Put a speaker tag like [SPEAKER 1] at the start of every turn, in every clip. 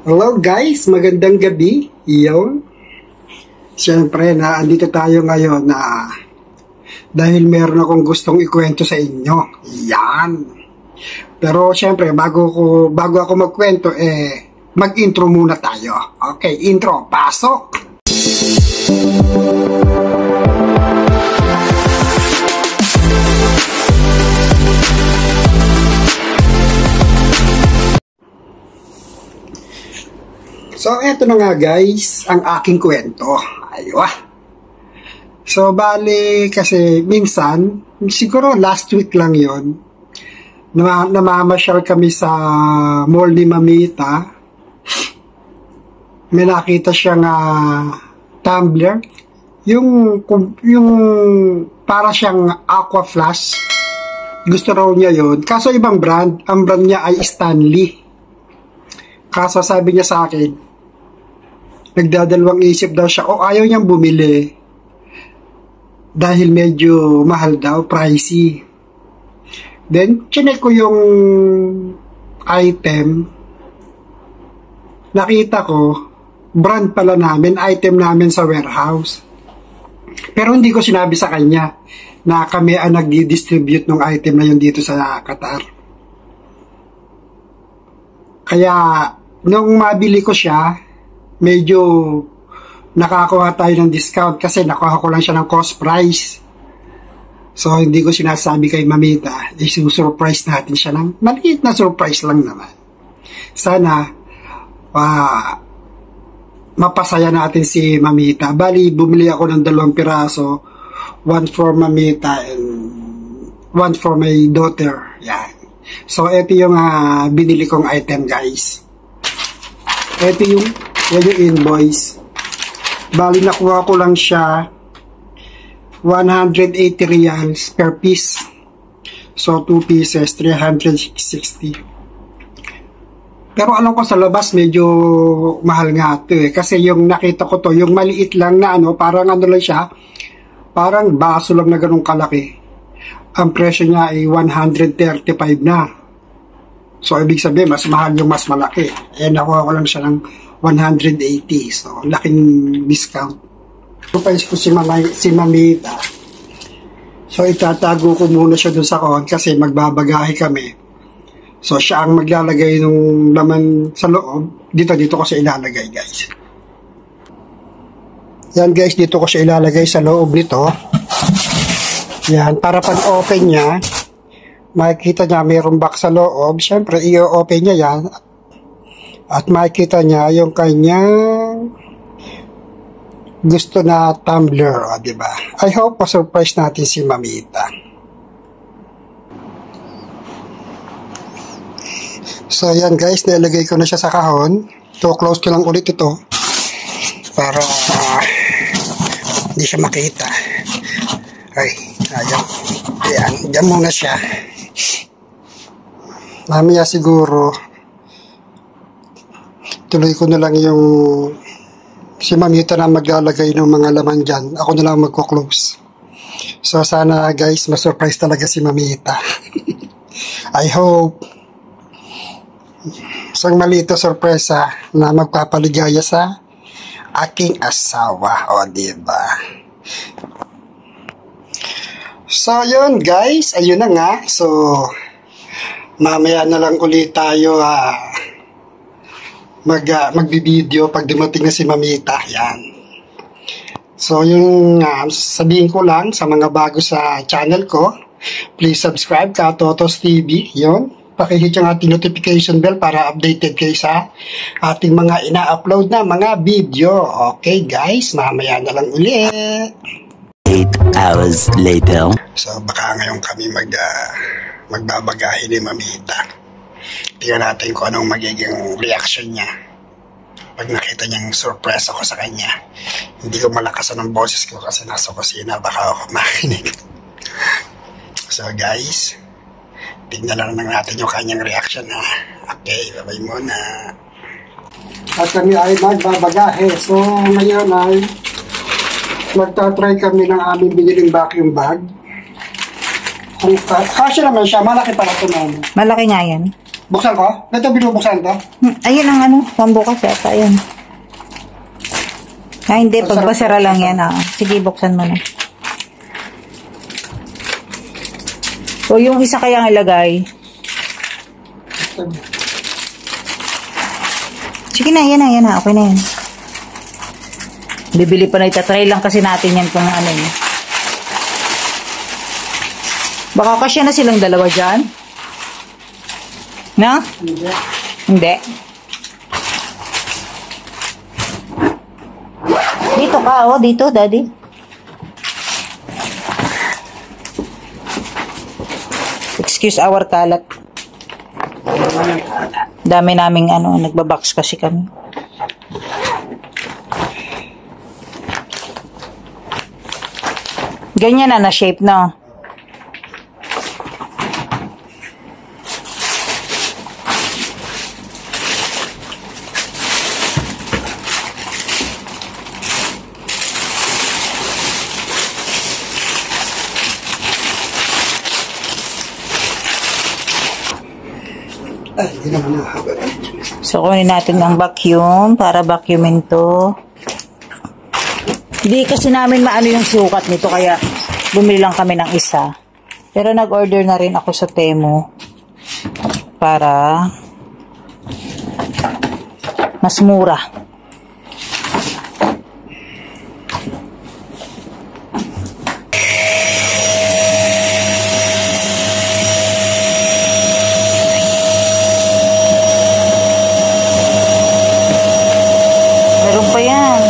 [SPEAKER 1] Hello guys, magandang gabi. Iyon. Siyempre na andito tayo ngayon na dahil meron akong gustong ikwento sa inyo. Yan. Pero siyempre bago ako magkwento mag-intro muna tayo. Okay, intro, pasok. So, eto na nga guys, ang aking kwento. Aywa. So, bali, kasi minsan, siguro last week lang yon, namamasyal kami sa mall ni Mamita. May nakita siyang tumbler. Yung para siyang aqua flask. Gusto raw niya yon. Kaso ibang brand. Ang brand niya ay Stanley. Kaso sabi niya sa akin, nagdadalawang isip daw siya o ayaw niyang bumili dahil medyo mahal daw, pricey. Then, chinek ko yung item. Nakita ko, brand pala namin, item namin sa warehouse. Pero hindi ko sinabi sa kanya na kami ang nag-distribute ng item na yun dito sa Qatar. Kaya, nung mabili ko siya, medyo nakakuha tayo ng discount kasi nakuha ko lang siya ng cost price. So, hindi ko sinasabi kay Mamita, isusurprise natin siya ng maliit na surprise lang naman. Sana, mapasaya natin si Mamita. Bali, bumili ako ng 2 piraso, 1 for Mamita and 1 for my daughter. Yan. So, ito yung binili kong item, guys. Ito yung invoice. Bali, nakuha ko lang siya 180 reals per piece. So, 2 pieces, 360. Pero alam ko sa labas, medyo mahal nga ito eh. Kasi yung nakita ko to, yung maliit lang na parang lang siya, parang baso lang na ganun kalaki. Ang presyo niya ay 135 na. So, ibig sabihin, mas mahal yung mas malaki. Nakuha ko lang siya ng 180. So, laking discount. Surprise ko si Mamita. So, itatago ko muna siya dun sa kahon kasi magbabagahe kami. So, siya ang maglalagay ng laman sa loob. Dito ko siya ilalagay, guys. Yan, guys. Dito ko siya ilalagay sa loob nito. Yan. Para pag-open niya, makikita niya mayroong box sa loob. Siyempre, i-open niya yan. At makikita niya yung kanyang gusto na tumbler, diba? I hope ma-surprise natin si Mamita. So, yan guys, nilagay ko na siya sa kahon. So, close ko lang ulit ito para hindi siya makita. Ay, ayan. Ayan, dyan muna siya. Mamaya siguro tuloy ko na lang yung si Mamita na maglalagay ng mga laman dyan. Ako na lang magko-close. So, sana guys, ma-surprise talaga si Mamita. I hope isang maliit na sorpresa na magpapaligaya sa aking asawa. O, diba? So, yun guys. Ayun na nga. So, mamaya na lang ulit tayo magbibideo pag dumating na si Mamita. Yan. So, yung sabihin ko lang sa mga bago sa channel ko, please subscribe ka Totos TV. Yun. Pakihit yung ating notification bell para updated kayo sa ating mga ina-upload na mga video. Okay guys, mamaya na lang ulit.
[SPEAKER 2] 8 hours later.
[SPEAKER 1] So, baka ngayon kami magbabagahe ni Mamita. Tingnan natin kung anong magiging reaction niya pag nakita niyang surprise ako sa kanya. Hindi ko malakasan ang boses ko kasi nasa kusina, baka ako makinig. So guys, tingnan lang natin yung kanyang reaction ha. Okay, bye-bye muna. At kami ay magbabagahe. So ngayon ay magta-try kami ng aming biniling vacuum bag. Kasya naman siya, malaki pala ito naman.
[SPEAKER 3] Malaki nga yan.
[SPEAKER 1] Buksan ko? Ito binubuksan to?
[SPEAKER 3] Ayun ang ano, pambukas yata. Ayun. Hindi, pagbasara lang yan. Sige, buksan mo na. O yung isa kayang ilagay. Sige na, yan na. Okay na yan. Bibili pa na, itatry lang kasi natin yan kung ano yun. Baka kasya na silang dalawa dyan. No? Hindi. Dito ka, dito, daddy. Excuse our kalat. Dami naming nagbabox kasi kami. Ganyan na shape, no?
[SPEAKER 1] Ay, hindi naman nahaba.
[SPEAKER 3] So, kunin natin ang vacuum para vacuumin to. Hindi kasi namin maano yung sukat nito, kaya bumili lang kami ng isa. Pero nag-order na rin ako sa Temu para mas mura. Meron pa yan.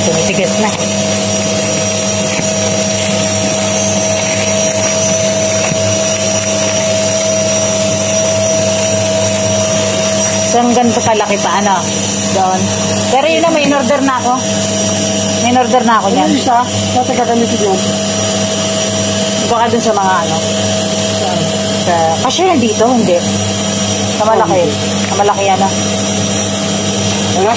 [SPEAKER 3] Tumitigas na. Saan ganito kalaki pa, doon. Pero yun na, may in-order na ako. May in-order na ako niyan.
[SPEAKER 1] Ano isa? Tatagagamitin yun.
[SPEAKER 3] Baka dun sa mga kasi yan dito, hindi. Sa malaki. Sa malaki yan,
[SPEAKER 1] Ano?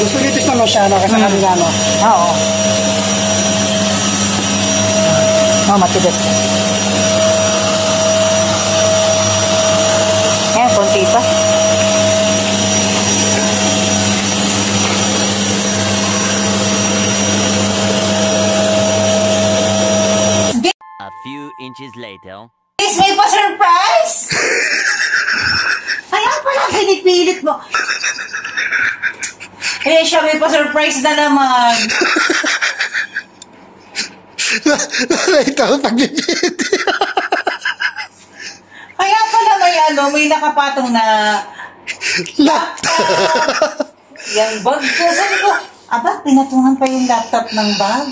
[SPEAKER 1] Gusto nitis naman siya, kasi kanina,
[SPEAKER 3] Oo. Matigas. Ayan, konti pa.
[SPEAKER 2] A few inches later.
[SPEAKER 3] Is may pa-surprise? Kaya pala pinipilit mo. Siya may pa-surprise na naman.
[SPEAKER 1] Ito, pagpipit.
[SPEAKER 3] Kaya pala may nakapatong na
[SPEAKER 1] Laptop.
[SPEAKER 3] yung bag ko. Sabi ko, pinatungan pa yung laptop ng bag.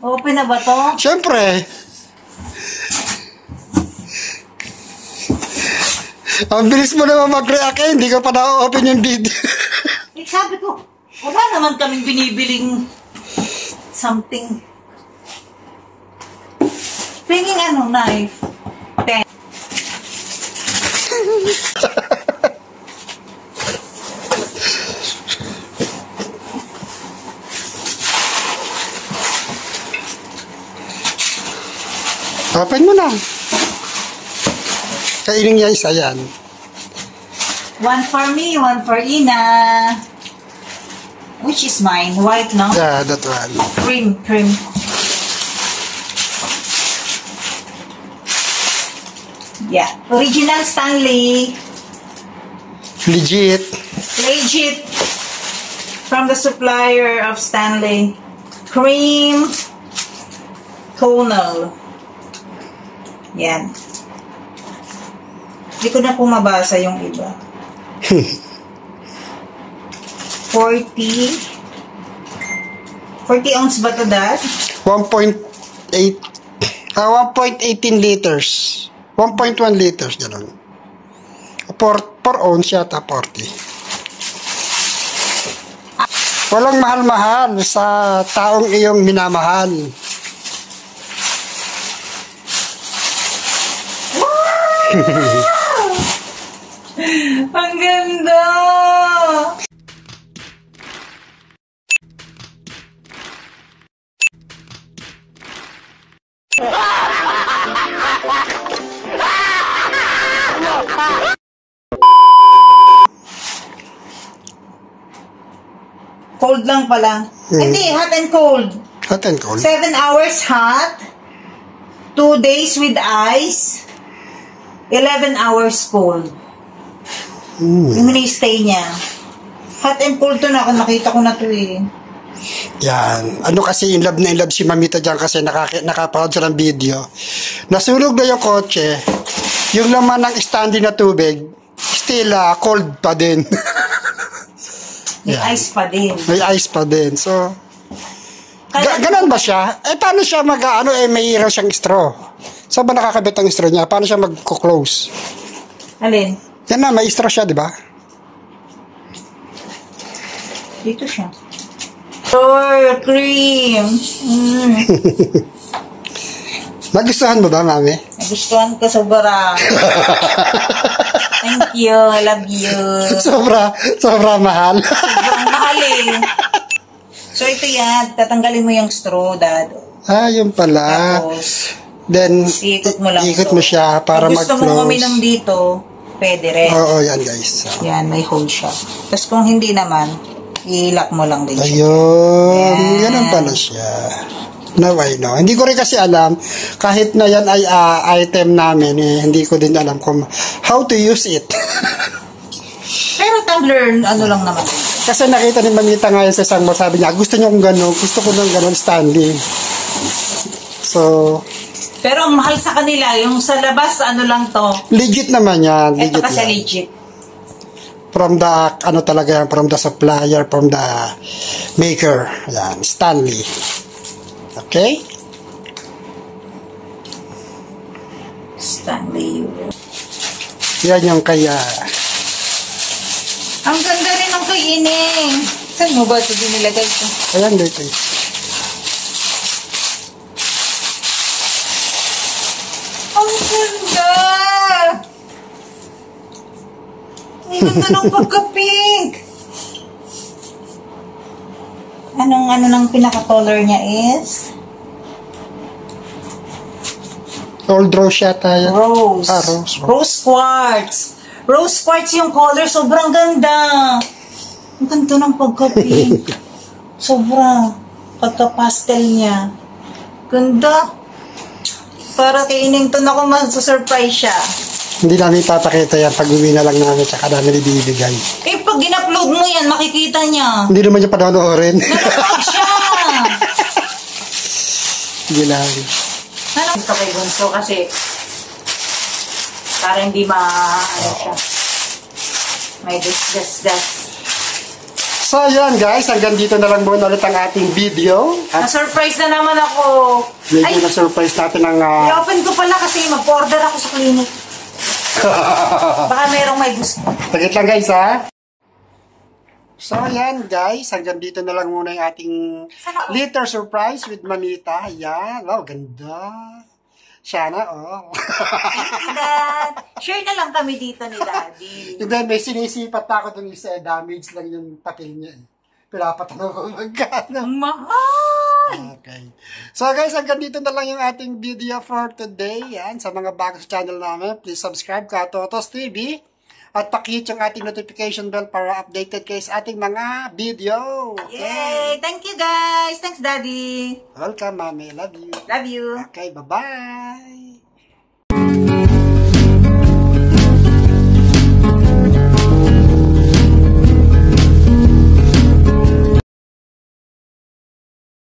[SPEAKER 3] Open na ba to?
[SPEAKER 1] Siyempre. Ang bilis mo naman mag-react hindi ka pa na-open yung video.
[SPEAKER 3] Sabi ko, wala naman kaming binibiling something. Pinging knife. 10.
[SPEAKER 1] Open mo na. Kainin niya isa yan.
[SPEAKER 3] One for me, one for Ina. Which is mine? White, no?
[SPEAKER 1] Yeah, that one.
[SPEAKER 3] Cream. Yeah. Original Stanley.
[SPEAKER 1] Legit.
[SPEAKER 3] Legit. From the supplier of Stanley. Cream tonal. Yan. Hindi ko na po mabasa yung iba. 40 ounce ba to, Dad?
[SPEAKER 1] 1.18 liters. 1.1 liters, gano'n. 4 ounce yata, 40. Walang mahal-mahal sa taong iyong minamahal.
[SPEAKER 3] Ang ganda! Cold lang pala. Hindi, hot and cold.
[SPEAKER 1] Hot and cold.
[SPEAKER 3] 7 hours hot. 2 days with ice. 11 hours cold. Yung stay niya. Hot and cold to na. Nakita ko na to eh.
[SPEAKER 1] Yan. Ano kasi in love na in love si Mamita dyan kasi nakapanood siya ng video. Nasunog na yung kotse. Yung laman ng standing na tubig, still cold pa din.
[SPEAKER 3] May ice pa din.
[SPEAKER 1] May ice pa din. So, ganun ba siya? Eh, paano siya may hiraw siyang straw? Saan ba nakakabit ang straw niya? Paano siya mag-close?
[SPEAKER 3] Alin?
[SPEAKER 1] Yan na, may straw siya, di ba?
[SPEAKER 3] Dito siya. Sour cream.
[SPEAKER 1] Nagustuhan mo ba, Mami?
[SPEAKER 3] Nagustuhan ko sobra. Thank you. I love you.
[SPEAKER 1] Sobra mahal.
[SPEAKER 3] Sobrang mahal eh. So ito yan. Tatanggalin mo yung straw, Dad.
[SPEAKER 1] Yun pala.
[SPEAKER 3] Tapos,
[SPEAKER 1] then,
[SPEAKER 3] ikot mo lang
[SPEAKER 1] ikot
[SPEAKER 3] to.
[SPEAKER 1] mo siya para
[SPEAKER 3] mag-close. Kung gusto mong uminom dito, pwede rin.
[SPEAKER 1] Oo, yan guys. So.
[SPEAKER 3] Yan, may hole siya. Tapos kung hindi naman, i-lock mo lang din siya.
[SPEAKER 1] Ayun. Yan pala siya. Now I know. Hindi ko rin kasi alam, kahit na yan ay item namin, hindi ko din alam kung how to use it.
[SPEAKER 3] Pero tumbler, ano lang naman.
[SPEAKER 1] Kasi nakita ni Mamita ngayon sa isang mo, sabi niya, gusto niyo kung gano'n, gusto ko ng gano'n Stanley. So,
[SPEAKER 3] pero ang mahal sa kanila, yung sa labas, ano lang to.
[SPEAKER 1] Legit naman yan.
[SPEAKER 3] Ito
[SPEAKER 1] Legit
[SPEAKER 3] kasi
[SPEAKER 1] yan.
[SPEAKER 3] legit.
[SPEAKER 1] From the, talaga yan, from the supplier, from the maker. Yan, Stanley. Okay?
[SPEAKER 3] Stanley.
[SPEAKER 1] Yan yung kaya.
[SPEAKER 3] Ang ganda rin ng kainin. Saan mo ba ito dinilagay ko?
[SPEAKER 1] Ayan, dito.
[SPEAKER 3] Ang ganda! Ang ganda ng pagka-pink. Ano nang pinaka-color niya is?
[SPEAKER 1] Old rose yata yan.
[SPEAKER 3] Rose.
[SPEAKER 1] Rose.
[SPEAKER 3] Rose quartz. Rose quartz yung color. Sobrang ganda. Ang ganda ng pagka-pink. Sobra. Pagka-pastel niya. Ganda. Para kainin to na kung masusurprise siya.
[SPEAKER 1] Hindi namin papakita yan. Pag-uwi na lang namin, tsaka namin ibibigay.
[SPEAKER 3] Eh, pag in-upload mo yan, makikita niya.
[SPEAKER 1] Hindi naman niya panonoorin.
[SPEAKER 3] Nanonood siya.
[SPEAKER 1] Hindi lang.
[SPEAKER 3] Ito kay Bunso kasi para hindi siya. May das.
[SPEAKER 1] So, yan guys. Hanggang dito na lang muna ulit ang ating video. At
[SPEAKER 3] Na-surprise na naman ako.
[SPEAKER 1] medyo na-surprise natin ang...
[SPEAKER 3] I-open ko pala kasi mag-order ako sa clinic. Baka merong may gusto.
[SPEAKER 1] Tagit lang guys ha. So yan guys, hanggang dito na lang muna yung ating little surprise with Mamita. Yan, wow, ganda. Sana, oh.
[SPEAKER 3] Thank you, Dad. Share na lang kami dito ni Daddy.
[SPEAKER 1] And then may sinisipat pa ako dun isa, damage lang yung papel niya. Pinapatanong ko magkano.
[SPEAKER 3] Mahal!
[SPEAKER 1] Okay. So guys, hanggang dito na lang yung ating video for today. Yan, sa mga bago sa channel namin, please subscribe ka Totos TV. At pakihit yung ating notification bell para updated kayo sa ating mga video. Okay?
[SPEAKER 3] Yay! Thank you, guys. Thanks, Daddy.
[SPEAKER 1] Welcome, Mami. Love you.
[SPEAKER 3] Love you.
[SPEAKER 1] Okay, bye-bye.